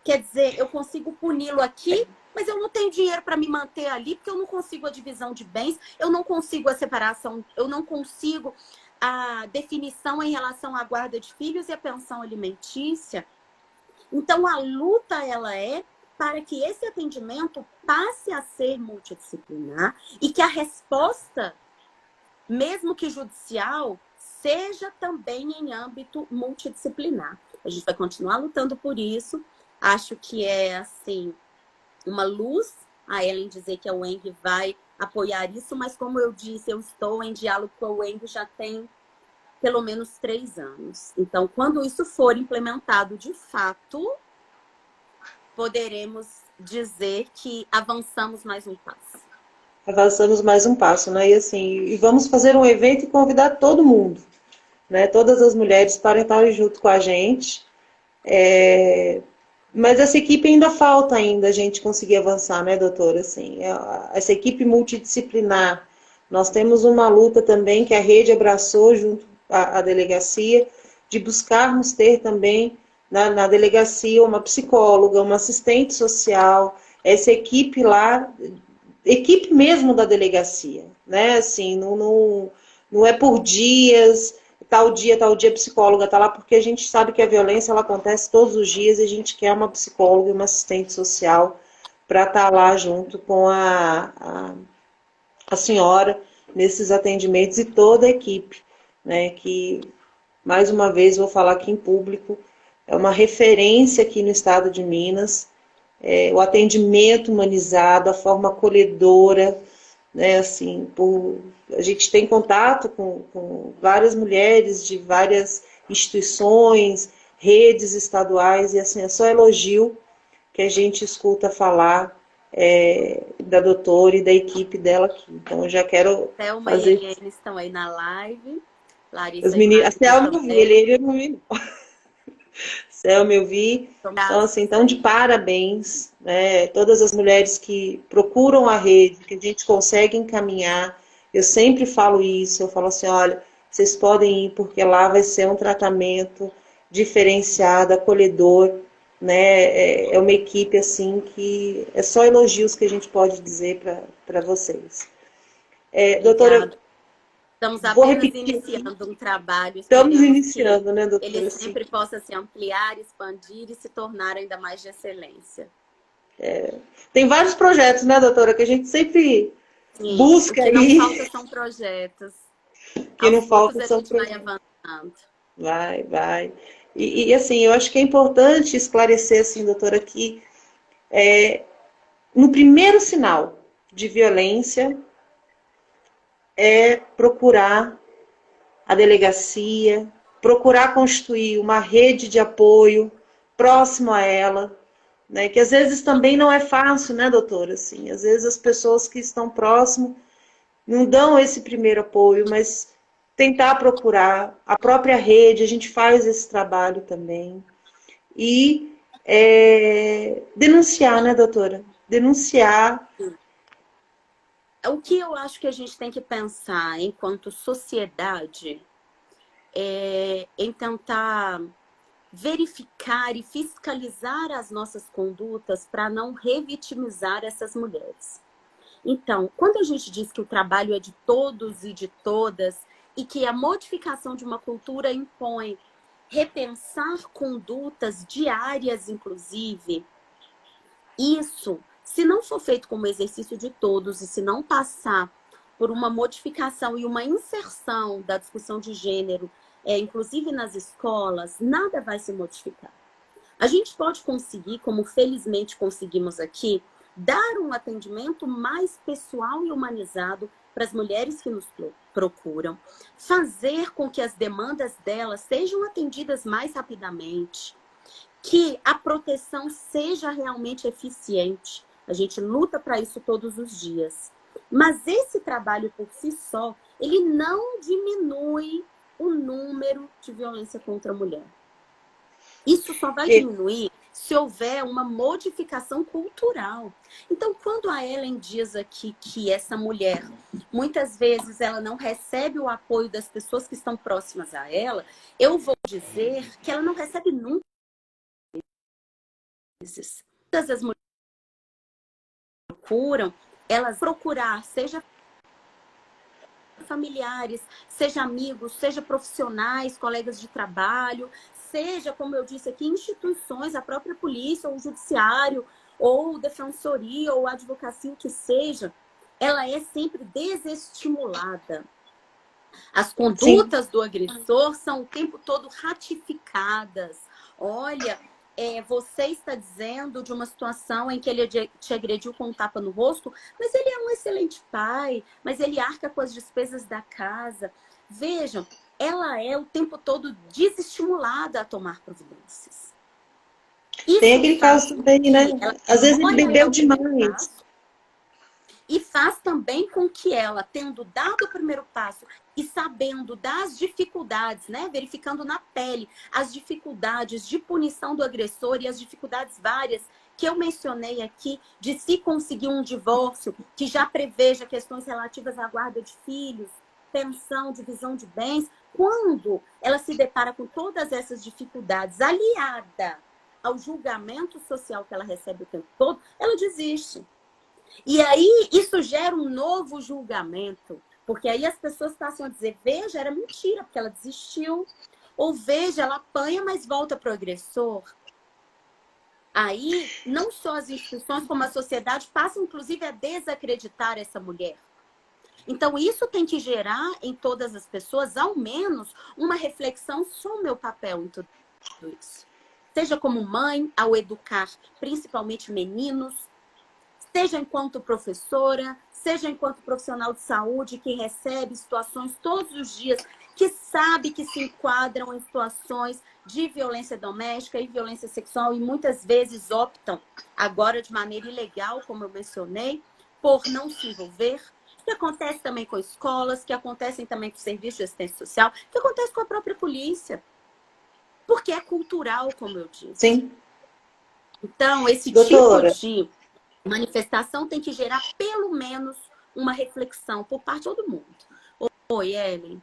Quer dizer, eu consigo puni-lo aqui, mas eu não tenho dinheiro para me manter ali, porque eu não consigo a divisão de bens, eu não consigo a separação, eu não consigo a definição em relação à guarda de filhos e a pensão alimentícia. Então, a luta, ela é para que esse atendimento passe a ser multidisciplinar e que a resposta, mesmo que judicial, seja também em âmbito multidisciplinar. A gente vai continuar lutando por isso. Acho que é, assim, uma luz a Ellen dizer que a UENG vai apoiar isso, mas como eu disse, eu estou em diálogo com a UENG já tem pelo menos 3 anos. Então, quando isso for implementado de fato, poderemos dizer que avançamos mais um passo. Avançamos mais um passo, né? E assim, vamos fazer um evento e convidar todo mundo, né? Todas as mulheres para estar junto com a gente. Mas essa equipe ainda falta a gente conseguir avançar, né, doutora? Assim, essa equipe multidisciplinar. Nós temos uma luta também que a rede abraçou junto à delegacia, de buscarmos ter também na delegacia uma psicóloga, uma assistente social, essa equipe lá, equipe mesmo da delegacia, né? Assim, não é por dias, tal dia a psicóloga está lá, porque a gente sabe que a violência ela acontece todos os dias e a gente quer uma psicóloga e uma assistente social para estar lá junto com a senhora nesses atendimentos e toda a equipe, né? Que, mais uma vez, vou falar aqui em público, é uma referência aqui no estado de Minas, o atendimento humanizado, a forma acolhedora, né? Assim, a gente tem contato com várias mulheres de várias instituições, redes estaduais, e assim, é só elogio que a gente escuta falar da doutora e da equipe dela aqui. Então, eu já quero fazer... Eles estão aí na live. Larissa as meninas, até eu não vi, ele não vi. Selma, eu vi. Então, assim, então de parabéns, né? Todas as mulheres que procuram a rede, que a gente consegue encaminhar. Eu sempre falo isso, eu falo assim, olha, vocês podem ir porque lá vai ser um tratamento diferenciado, acolhedor, né? É uma equipe assim que é só elogios que a gente pode dizer para vocês. Doutora, Obrigada. Estamos vou apenas repetir aqui. iniciando um trabalho, Estamos esperemos que iniciando, né, ele doutora? Assim, sempre possa se ampliar, expandir e se tornar ainda mais de excelência. tem vários projetos, né, doutora, que a gente sempre Sim, o busca que não aí, falta são projetos. que Aos não poucos falta a são gente vai projetos. avançando. Vai, vai. Assim, eu acho que é importante esclarecer, assim, doutora, que no primeiro sinal de violência é procurar a delegacia, procurar constituir uma rede de apoio próximo a ela, né? Que às vezes também não é fácil, né, doutora? Assim, às vezes as pessoas que estão próximo não dão esse primeiro apoio, mas tentar procurar a própria rede, a gente faz esse trabalho também. E denunciar, né, doutora? Denunciar. O que eu acho que a gente tem que pensar enquanto sociedade é em tentar verificar e fiscalizar as nossas condutas para não revitimizar essas mulheres. Então, quando a gente diz que o trabalho é de todos e de todas e que a modificação de uma cultura impõe repensar condutas diárias, inclusive, isso, se não for feito como exercício de todos e se não passar por uma modificação e uma inserção da discussão de gênero, inclusive nas escolas, nada vai se modificar. A gente pode conseguir, como felizmente conseguimos aqui, dar um atendimento mais pessoal e humanizado para as mulheres que nos procuram, fazer com que as demandas delas sejam atendidas mais rapidamente, que a proteção seja realmente eficiente. A gente luta para isso todos os dias. Mas esse trabalho por si só, ele não diminui o número de violência contra a mulher. Isso só vai diminuir se houver uma modificação cultural. Então, quando a Ellen diz aqui que essa mulher, muitas vezes, ela não recebe o apoio das pessoas que estão próximas a ela, eu vou dizer que ela não recebe nunca. Todas as mulheres procuram, elas procurar, seja familiares, seja amigos, seja profissionais, colegas de trabalho, seja, como eu disse aqui, instituições, a própria polícia, ou o judiciário, ou defensoria, ou advocacia, o que seja, ela é sempre desestimulada. As condutas do agressor são o tempo todo ratificadas. Olha, você está dizendo de uma situação em que ele te agrediu com um tapa no rosto, mas ele é um excelente pai, mas ele arca com as despesas da casa. Vejam, ela é o tempo todo desestimulada a tomar providências. Tem aquele caso também, né? Às vezes ele bebeu demais. E faz também com que ela, tendo dado o primeiro passo e sabendo das dificuldades, né, verificando na pele as dificuldades de punição do agressor e as dificuldades várias que eu mencionei aqui, de se conseguir um divórcio que já preveja questões relativas à guarda de filhos, pensão, divisão de bens, quando ela se depara com todas essas dificuldades, aliada ao julgamento social que ela recebe o tempo todo, ela desiste. E aí isso gera um novo julgamento, porque aí as pessoas passam a dizer, veja, era mentira, porque ela desistiu. Ou veja, ela apanha, mas volta para o agressor. Aí, não só as instituições, como a sociedade passam, inclusive, a desacreditar essa mulher. Então, isso tem que gerar em todas as pessoas, ao menos, uma reflexão sobre o meu papel em tudo isso. Seja como mãe, ao educar principalmente meninos, seja enquanto professora, seja enquanto profissional de saúde que recebe situações todos os dias, que sabe que se enquadram em situações de violência doméstica e violência sexual e muitas vezes optam, agora de maneira ilegal, como eu mencionei, por não se envolver, que acontece também com escolas, que acontecem também com o serviço de assistência social, que acontece com a própria polícia. porque é cultural, como eu disse. Sim. Então, esse Doutora, tipo de manifestação tem que gerar pelo menos uma reflexão por parte de todo mundo. Oi, Ellen.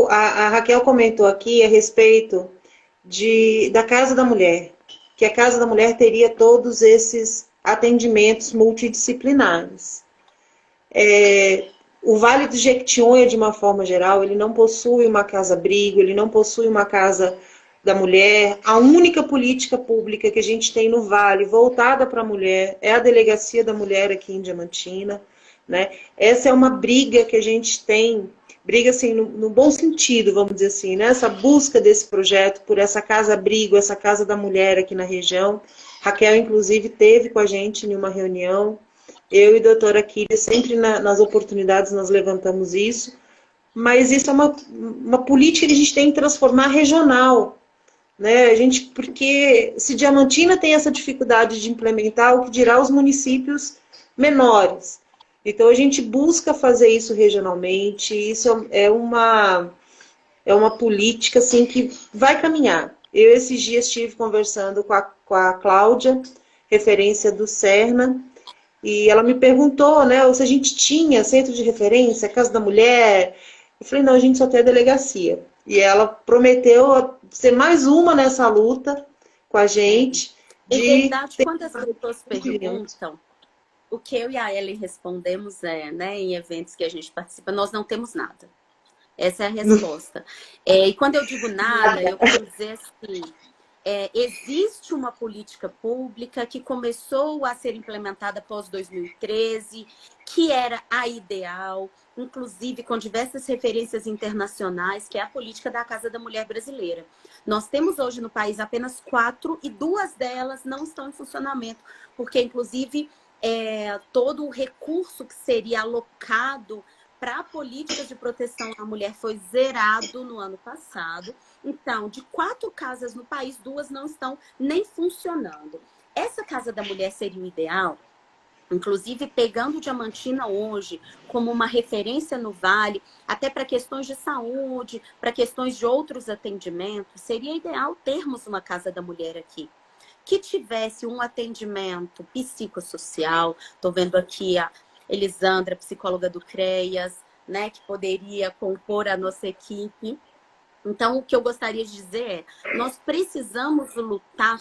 a Raquel comentou aqui a respeito da Casa da Mulher, que a Casa da Mulher teria todos esses atendimentos multidisciplinares. O Vale do Jequitinhonha, de uma forma geral, ele não possui uma casa-abrigo, ele não possui uma casa da mulher. A única política pública que a gente tem no Vale voltada para a mulher é a Delegacia da Mulher aqui em Diamantina, né? Essa é uma briga que a gente tem, briga assim, no bom sentido, vamos dizer assim, né? Essa busca desse projeto por essa casa-abrigo, essa casa da mulher aqui na região. Raquel, inclusive, teve com a gente em uma reunião. Eu e a doutora Kíria, sempre nas oportunidades nós levantamos isso, mas isso é uma política que a gente tem que transformar regional, né? Porque se Diamantina tem essa dificuldade de implementar, o que dirá os municípios menores. Então a gente busca fazer isso regionalmente, isso é uma política assim, que vai caminhar. Eu esses dias estive conversando com a Cláudia, referência do Cerna, e ela me perguntou, né, se a gente tinha centro de referência, Casa da Mulher. Eu falei, não, a gente só tem a delegacia. E ela prometeu ser mais uma nessa luta com a gente. Em verdade, quando as pessoas perguntam, o que eu e a Ellen respondemos né, em eventos que a gente participa, nós não temos nada. Essa é a resposta. E quando eu digo nada, eu quero dizer assim, existe uma política pública que começou a ser implementada após 2013, que era a ideal, inclusive com diversas referências internacionais, que é a política da Casa da Mulher Brasileira. Nós temos hoje no país apenas 4 e 2 delas não estão em funcionamento, porque inclusive todo o recurso que seria alocado para políticas de proteção à mulher foi zerado no ano passado. Então, de 4 casas no país, 2 não estão nem funcionando. Essa Casa da Mulher seria o ideal, inclusive pegando Diamantina hoje como uma referência no Vale, até para questões de saúde, para questões de outros atendimentos, seria ideal termos uma Casa da Mulher aqui, que tivesse um atendimento psicossocial. Estou vendo aqui a Elisandra, psicóloga do CREAS, né, que poderia compor a nossa equipe. Então, o que eu gostaria de dizer é, nós precisamos lutar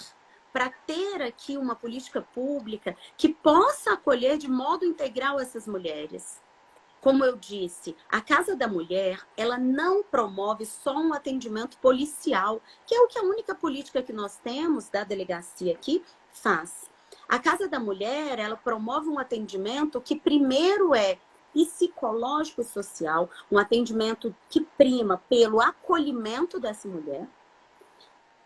para ter aqui uma política pública que possa acolher de modo integral essas mulheres. Como eu disse, a Casa da Mulher, ela não promove só um atendimento policial, que é o que a única política que nós temos da delegacia aqui faz. A Casa da Mulher, ela promove um atendimento que primeiro é psicológico e social, um atendimento que prima pelo acolhimento dessa mulher.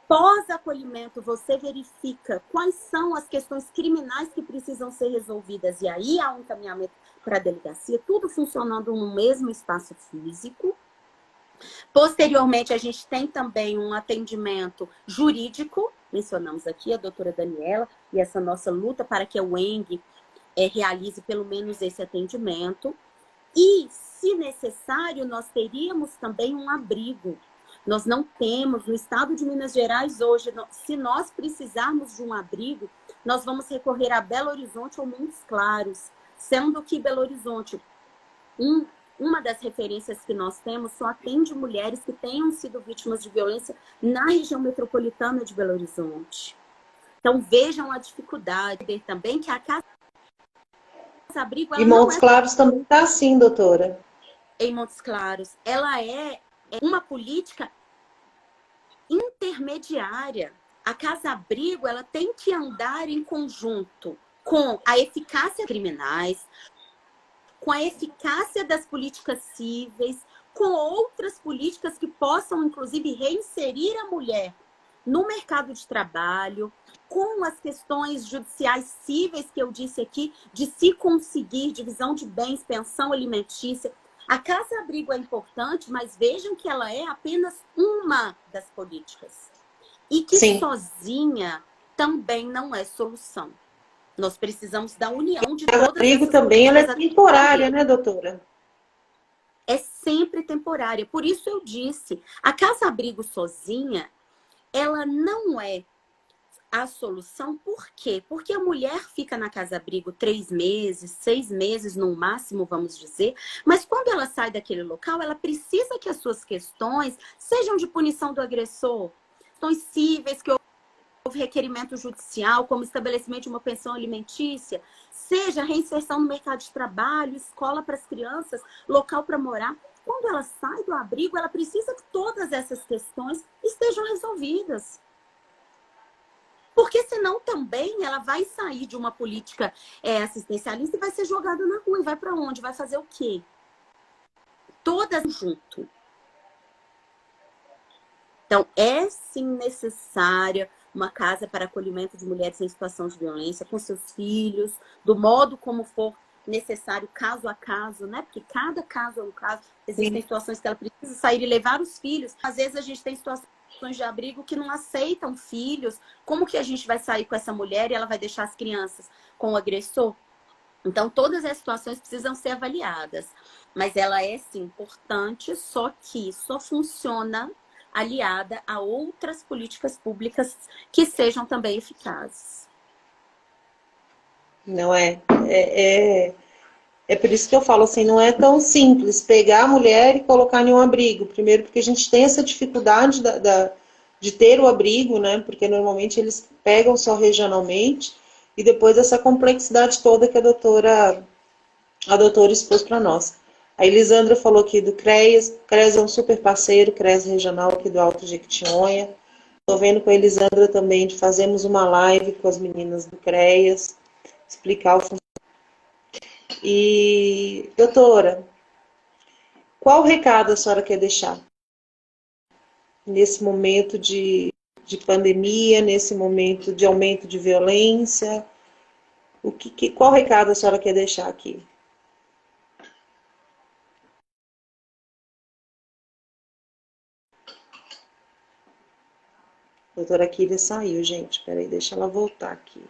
Pós-acolhimento, você verifica quais são as questões criminais que precisam ser resolvidas, e aí há um encaminhamento para a delegacia, tudo funcionando no mesmo espaço físico. Posteriormente, a gente tem também um atendimento jurídico, mencionamos aqui a doutora Daniela, e essa nossa luta para que a UENG realize pelo menos esse atendimento. E, se necessário, nós teríamos também um abrigo. Nós não temos, no estado de Minas Gerais hoje, se nós precisarmos de um abrigo, nós vamos recorrer a Belo Horizonte ou Montes Claros, sendo que Belo Horizonte, uma das referências que nós temos, só atende mulheres que tenham sido vítimas de violência na região metropolitana de Belo Horizonte. Então, vejam a dificuldade também que a casa-abrigo... E Montes Claros também está assim, doutora. Em Montes Claros, ela é uma política intermediária. A casa-abrigo, ela tem que andar em conjunto com a eficácia criminais, com a eficácia das políticas cíveis, com outras políticas que possam, inclusive, reinserir a mulher no mercado de trabalho, com as questões judiciais cíveis que eu disse aqui, de se conseguir divisão de bens, pensão alimentícia. A casa-abrigo é importante, mas vejam que ela é apenas uma das políticas. E que Sim. sozinha também não é solução. Nós precisamos da união de todas as políticas. A casa-abrigo também ela é temporária, né, doutora? É sempre temporária. Por isso eu disse, a casa-abrigo sozinha, ela não é a solução. Por quê? Porque a mulher fica na casa-abrigo 3 meses, 6 meses no máximo, vamos dizer, mas quando ela sai daquele local, ela precisa que as suas questões sejam de punição do agressor, questões cíveis, que houve requerimento judicial, como estabelecimento de uma pensão alimentícia, seja reinserção no mercado de trabalho, escola para as crianças, local para morar. Quando ela sai do abrigo, ela precisa que todas essas questões estejam resolvidas. Porque senão também ela vai sair de uma política assistencialista e vai ser jogada na rua. E vai para onde? Vai fazer o quê? Todas junto. Então, é sim necessária uma casa para acolhimento de mulheres em situação de violência, com seus filhos, do modo como for necessário, caso a caso, né? Porque cada caso é um caso. Existem situações que ela precisa sair e levar os filhos. Às vezes a gente tem situações de abrigo que não aceitam filhos. Como que a gente vai sair com essa mulher e ela vai deixar as crianças com o agressor? Então, todas as situações precisam ser avaliadas. Mas ela é, sim, importante, só que só funciona aliada a outras políticas públicas que sejam também eficazes. Não é? É por isso que eu falo assim, não é tão simples pegar a mulher e colocar em um abrigo. Primeiro porque a gente tem essa dificuldade de ter o abrigo, né? Porque normalmente eles pegam só regionalmente, e depois essa complexidade toda que a doutora expôs para nós. A Elisandra falou aqui do CREAS. O CREAS é um super parceiro, CREAS regional aqui do Alto Jequitinhonha. Estou vendo com a Elisandra também de fazermos uma live com as meninas do CREAS, explicar o funcionamento. E, doutora, qual recado a senhora quer deixar nesse momento de pandemia, nesse momento de aumento de violência? Qual recado a senhora quer deixar aqui? A doutora Kília saiu, gente. Peraí, deixa ela voltar aqui.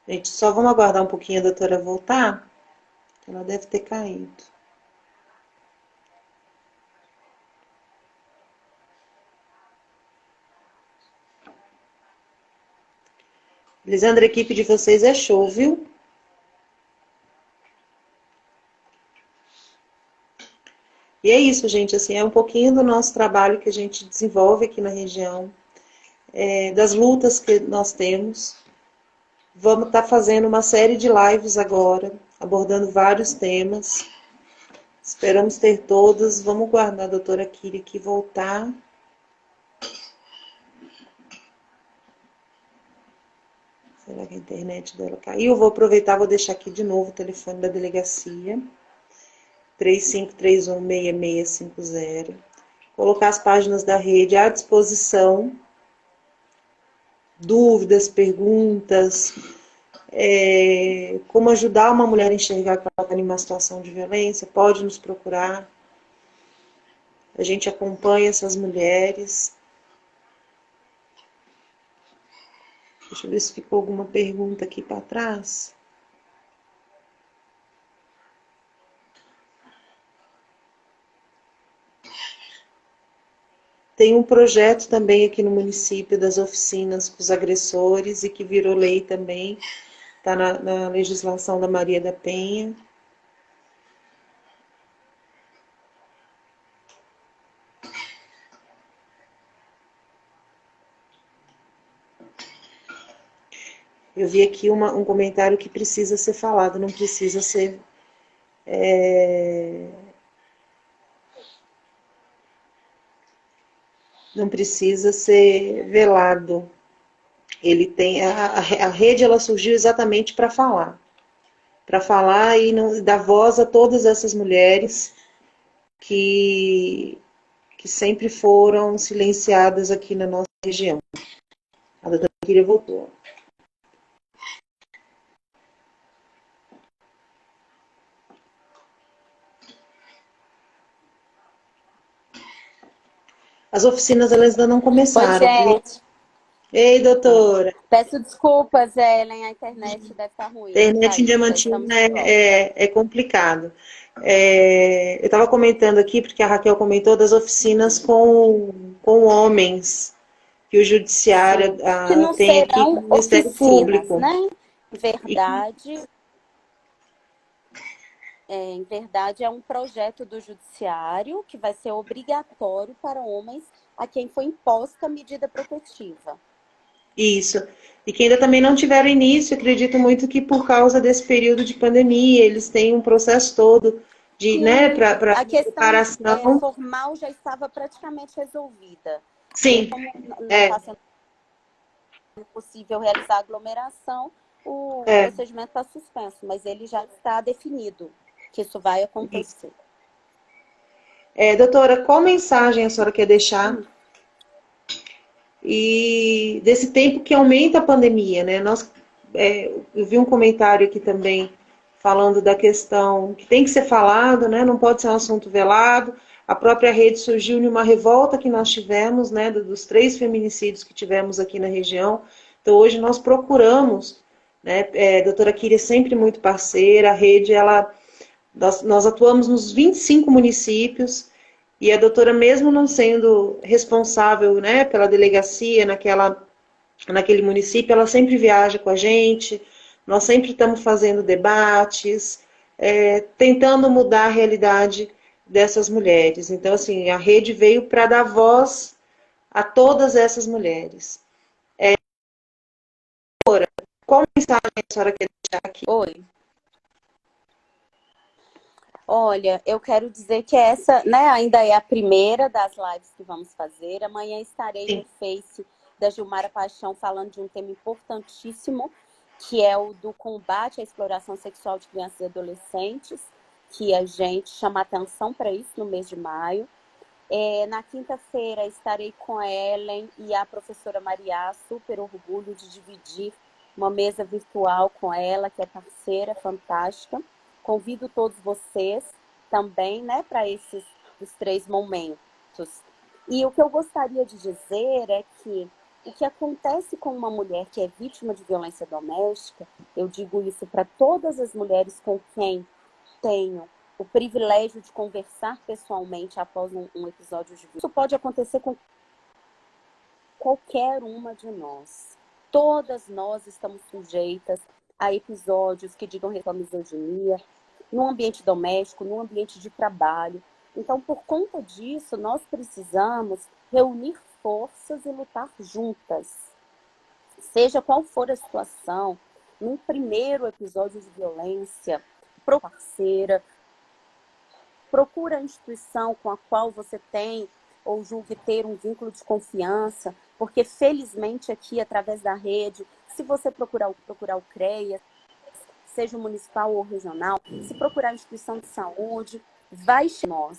Gente, só vamos aguardar um pouquinho a doutora voltar, que ela deve ter caído. Elisandra, a equipe de vocês é show, viu? E é isso, gente, assim, é um pouquinho do nosso trabalho que a gente desenvolve aqui na região, das lutas que nós temos. Vamos estar fazendo uma série de lives agora, abordando vários temas. Esperamos ter todas. Vamos guardar a doutora Kília aqui voltar. Será que a internet dela caiu? Eu vou aproveitar, vou deixar aqui de novo o telefone da delegacia. 3531-6650. Colocar as páginas da rede à disposição. Dúvidas, perguntas, como ajudar uma mulher a enxergar que ela está em uma situação de violência, pode nos procurar. A gente acompanha essas mulheres. Deixa eu ver se ficou alguma pergunta aqui para trás. Tem um projeto também aqui no município das oficinas com os agressores, e que virou lei também, está na legislação da Maria da Penha. Eu vi aqui um comentário que precisa ser falado, não precisa ser... não precisa ser velado. Ele tem a rede, ela surgiu exatamente para falar e dar voz a todas essas mulheres que sempre foram silenciadas aqui na nossa região. A doutora Kília voltou. As oficinas, elas ainda não Oi, começaram, viu? gente. Ei, doutora. Peço desculpas, Ellen. A internet deve estar ruim. Internet em Caiu. Já Diamantina estamos de volta. é complicado. Eu estava comentando aqui, porque a Raquel comentou das oficinas com homens que o Sim. judiciário Que não tem aqui com serão o Ministério oficinas, Público. né? Em verdade, em verdade, é um projeto do judiciário que vai ser obrigatório para homens a quem foi imposta a medida protetiva. Isso. E que ainda também não tiveram início, acredito muito que por causa desse período de pandemia, eles têm um processo todo de, né, Sim, para a questão preparação. formal já estava praticamente resolvida, porque Sim, como não é, está sendo possível realizar aglomeração, o é, procedimento está suspenso, mas ele já está definido que isso vai isso. acontecer. Doutora, qual mensagem a senhora quer deixar? E desse tempo que aumenta a pandemia, né? Eu vi um comentário aqui também falando da questão que tem que ser falado, né? Não pode ser um assunto velado. A própria rede surgiu em uma revolta que nós tivemos, né? Dos 3 feminicídios que tivemos aqui na região. Então hoje nós procuramos, né? A doutora Kira é sempre muito parceira. A rede, nós atuamos nos 25 municípios. E a doutora, mesmo não sendo responsável, né, pela delegacia naquele município, ela sempre viaja com a gente, nós sempre estamos fazendo debates, tentando mudar a realidade dessas mulheres. Então, assim, a rede veio para dar voz a todas essas mulheres. Qual mensagem a senhora quer deixar aqui? Oi. Olha, eu quero dizer que essa, né, ainda é a primeira das lives que vamos fazer. Amanhã estarei Sim. no Face da Gilmara Paixão falando de um tema importantíssimo, que é o do combate à exploração sexual de crianças e adolescentes, que a gente chama atenção para isso no mês de maio. Na quinta-feira estarei com a Ellen e a professora Maria, super orgulho de dividir uma mesa virtual com ela, que é parceira fantástica. Convido todos vocês também, né, para os 3 momentos. E o que eu gostaria de dizer é que o que acontece com uma mulher que é vítima de violência doméstica, eu digo isso para todas as mulheres com quem tenho o privilégio de conversar pessoalmente após um episódio de violência. Isso pode acontecer com qualquer uma de nós. Todas nós estamos sujeitas a episódios que digam respeito à misoginia, no ambiente doméstico, no ambiente de trabalho. Então, por conta disso, nós precisamos reunir forças e lutar juntas. Seja qual for a situação, num primeiro episódio de violência, parceira, procura a instituição com a qual você tem ou julgue ter um vínculo de confiança, porque felizmente aqui, através da rede, se você procurar o CREA, seja municipal ou regional, se procurar a instituição de saúde, vai nós.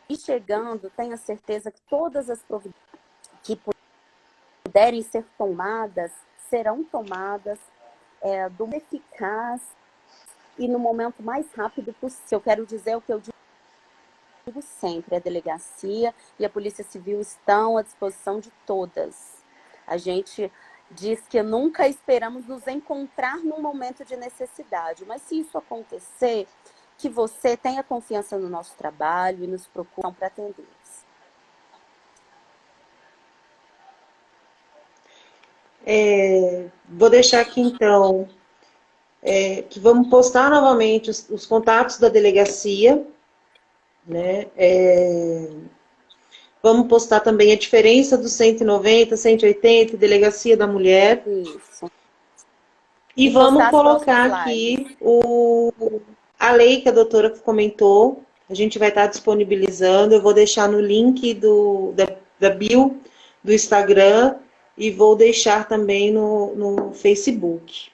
E chegando, tenha certeza que todas as providências que puderem ser tomadas, serão tomadas do eficaz e no momento mais rápido possível. Eu quero dizer o que eu digo sempre, a delegacia e a Polícia Civil estão à disposição de todas. A gente diz que nunca esperamos nos encontrar num momento de necessidade, mas se isso acontecer, que você tenha confiança no nosso trabalho e nos procure para atendê-los. Vou deixar aqui, então, que vamos postar novamente os contatos da delegacia, né? Vamos postar também a diferença do 190, 180, Delegacia da Mulher. Isso. E vamos colocar aqui a lei que a doutora comentou. A gente vai estar disponibilizando. Eu vou deixar no link da bio do Instagram e vou deixar também no Facebook.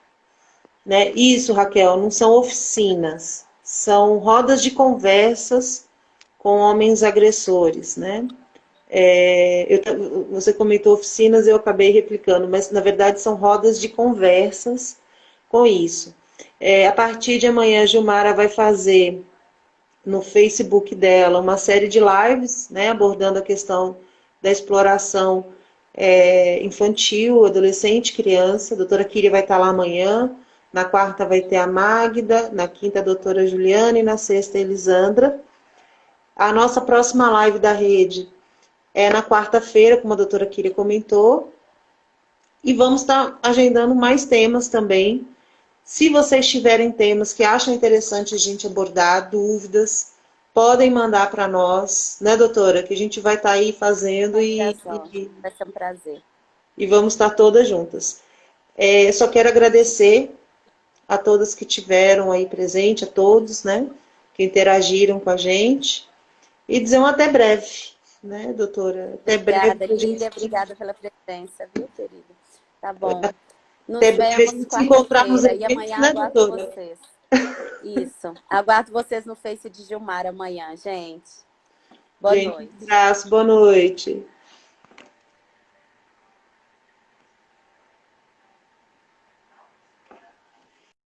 Né? Isso, Raquel, não são oficinas, são rodas de conversas com homens agressores, né? Você comentou oficinas, eu acabei replicando, mas na verdade são rodas de conversas com isso. A partir de amanhã, a Gilmara vai fazer no Facebook dela uma série de lives, né, abordando a questão da exploração infantil, adolescente, criança. A doutora Kíria vai estar lá amanhã, na quarta vai ter a Magda, na quinta a doutora Juliana e na sexta a Elisandra. A nossa próxima live da rede é na quarta-feira, como a doutora Kíria comentou, e vamos estar agendando mais temas também. Se vocês tiverem temas que acham interessante a gente abordar, dúvidas, podem mandar para nós, né, doutora? Que a gente vai estar aí fazendo vai ser um prazer. E vamos estar todas juntas. Só quero agradecer a todas que tiveram aí presente, a todos, né, que interagiram com a gente, e dizer um até breve, né, doutora? Até breve. Obrigada, obrigada pela presença, viu, querida? Tá bom. Nos Até vemos quarta-feira e amanhã né, aguardo doutora? vocês. Isso. Aguardo vocês no Face de Gilmar amanhã, gente. Boa noite. Um abraço, boa noite.